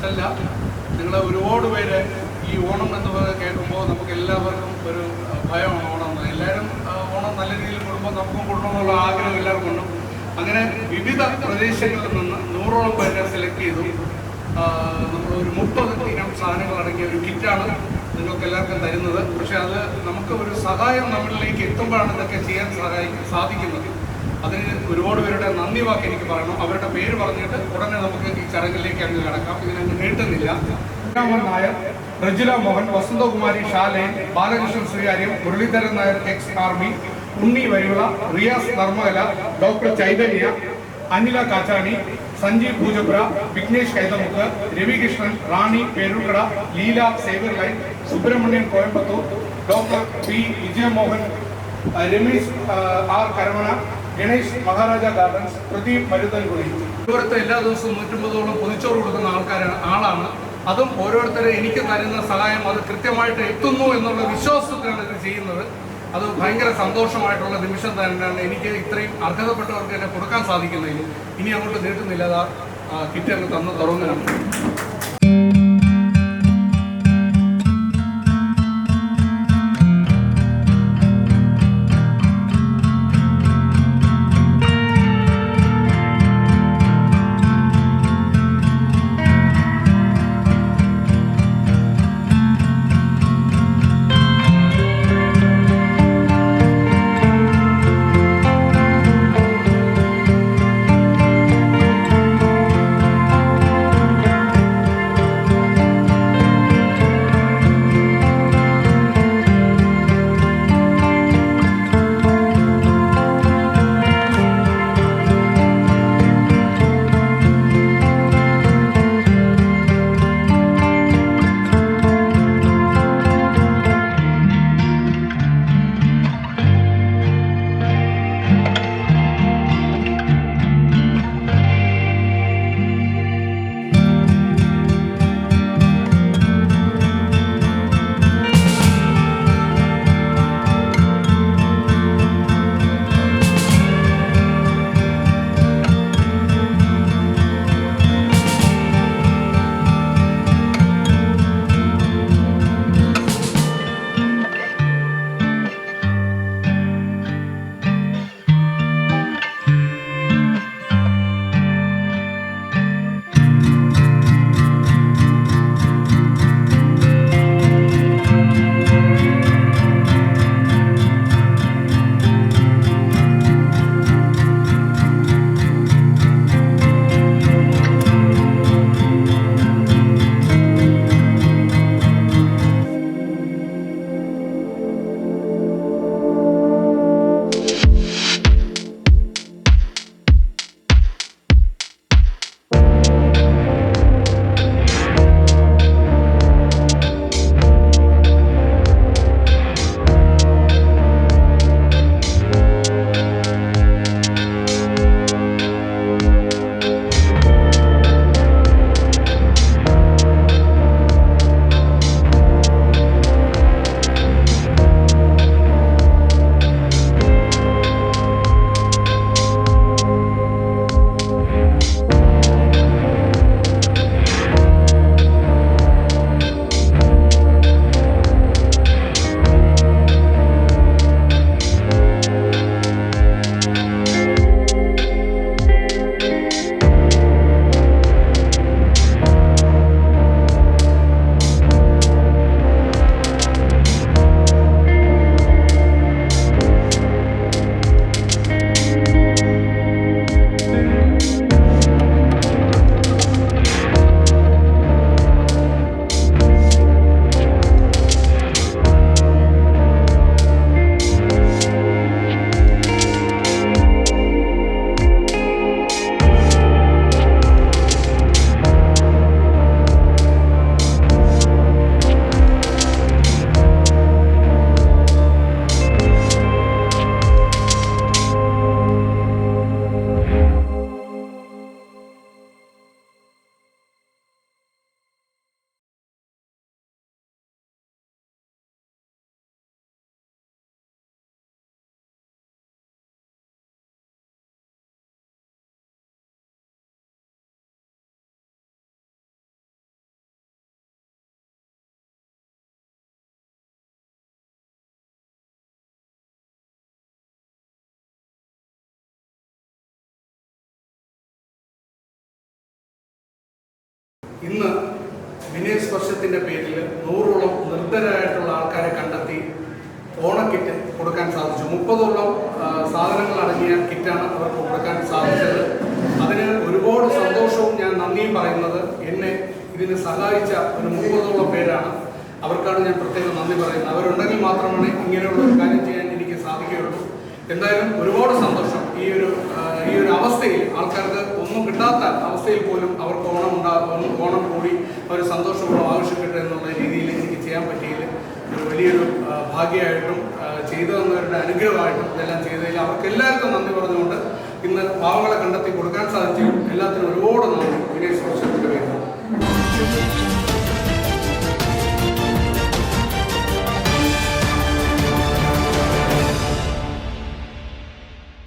Just അല്ല, നിങ്ങൾ ഒരുപാട് പേര് ഈ ഓണം എന്ന് കേൾക്കുമ്പോൾ നമുക്ക് എല്ലാവർക്കും ഒരു ഭയമാണ് ഓണം. എല്ലാവരും ഓണം നല്ല രീതിയിൽ കൂടുമ്പോൾ നമുക്കും കൂടണമെന്നുള്ള ആഗ്രഹം എല്ലാവർക്കും ഉണ്ട്. അങ്ങനെ വിവിധ പ്രദേശങ്ങളിൽ നിന്ന് 100ഓളം പേരെ സെലക്ട് ചെയ്തു. നമ്മൾ ഒരു 30 ഇനം സാധനങ്ങൾ അടങ്ങിയ ഒരു കിറ്റാണ് നിങ്ങൾക്ക് എല്ലാവർക്കും തരുന്നത്. പക്ഷെ അത് നമുക്ക് ഒരു സഹായം നമ്മളിലേക്ക് എത്തുമ്പോഴാണ് ഇതൊക്കെ ചെയ്യാൻ സാധിക്കുന്നത്. അതിന് ഒരുപാട് പേരുടെ നന്ദി വാക്ക് എനിക്ക് പറയണം. അവരുടെ പേര് പറഞ്ഞിട്ട് ഉടനെ നമുക്ക് ഈ ചടങ്ങിലേക്ക് അങ്ങ് കടക്കാം. ഇതിനങ്ങ് നീട്ടുന്നില്ല. Nair, Rajila Mohan, Vasanthakumari Shalayan, Balakrishnan Sreekaryam, Muraleedharan Nair ex army, Unni Varivila, Riyas Narmmakala, doctor Chaitanya, Anila Kachani, Sanjeev Poojappura, Vignesh Kaithamukku, Ravikrishnan, Rani Perukkada, Leela സേവർ ലൈൻ, Subramanian Coimbatore, doctor P Vijayamohan, Ramesh R Karamana, Ganesh Maharaja gardens, Pradeep Maruthankudi. ഇവിടുത്തെ എല്ലാ ദിവസവും 150ഓളം പൊതിച്ചോറ് കൊടുക്കുന്ന ആളാണ്. അതും ഓരോരുത്തരെ എനിക്ക് തരുന്ന സഹായം അത് കൃത്യമായിട്ട് എത്തുന്നു എന്നുള്ള വിശ്വാസത്തിലാണ് ഇത് ചെയ്യുന്നത്. അത് ഭയങ്കര സന്തോഷമായിട്ടുള്ള നിമിഷം തന്നെയാണ്. എനിക്ക് ഇത്രയും അർഹതപ്പെട്ടവർക്ക് എന്നെ കൊടുക്കാൻ സാധിക്കുന്നതിൽ ഇനി അങ്ങോട്ട് നീട്ടുന്നില്ല. കിറ്റ് അങ്ങ് തന്നു തുടങ്ങുകയാണ്. ഇന്ന് വിനയസ്പർശത്തിൻ്റെ പേരിൽ 100ഓളം നിർദ്ധരായിട്ടുള്ള ആൾക്കാരെ കണ്ടെത്തി ഓണക്കിറ്റ് കൊടുക്കാൻ സാധിച്ചു. 30ഓളം സാധനങ്ങൾ അടങ്ങിയ കിറ്റാണ് അവർക്ക് കൊടുക്കാൻ സാധിച്ചത്. അതിന് ഒരുപാട് സന്തോഷവും ഞാൻ നന്ദിയും പറയുന്നത് എന്നെ ഇതിന് സഹായിച്ച ഒരു 30ഓളം പേരാണ്. അവർക്കാണ് ഞാൻ പ്രത്യേകം നന്ദി പറയുന്നത്. അവരുണ്ടെങ്കിൽ മാത്രമാണ് ഇങ്ങനെയുള്ള ഒരു കാര്യം ചെയ്യാൻ എനിക്ക് സാധിക്കുകയുള്ളൂ. എന്തായാലും ഒരുപാട് സന്തോഷം. ഈ ഒരു അവസ്ഥയിൽ ആൾക്കാർക്ക് ഒന്നും കിട്ടാത്ത അവസ്ഥയിൽ പോലും അവർക്ക് ഓണം കൂടി ഒരു സന്തോഷമുള്ള ആവശ്യപ്പെട്ടു എന്നുള്ള രീതിയിൽ എനിക്ക് ചെയ്യാൻ പറ്റിയില്ല. ഒരു വലിയൊരു ഭാഗ്യമായിട്ടും ചെയ്തു തന്നവരുടെ അനുഗ്രഹമായിട്ടും ഇതെല്ലാം ചെയ്തതിൽ അവർക്ക് എല്ലാവർക്കും നന്ദി പറഞ്ഞുകൊണ്ട് ഇന്ന് പാവങ്ങളെ കണ്ടെത്തി കൊടുക്കാൻ സാധിച്ചതിലും എല്ലാത്തിനും ഒരുപാട് നന്ദി വിനയസ്പർശത്തിൻ്റെ പേരിൽ.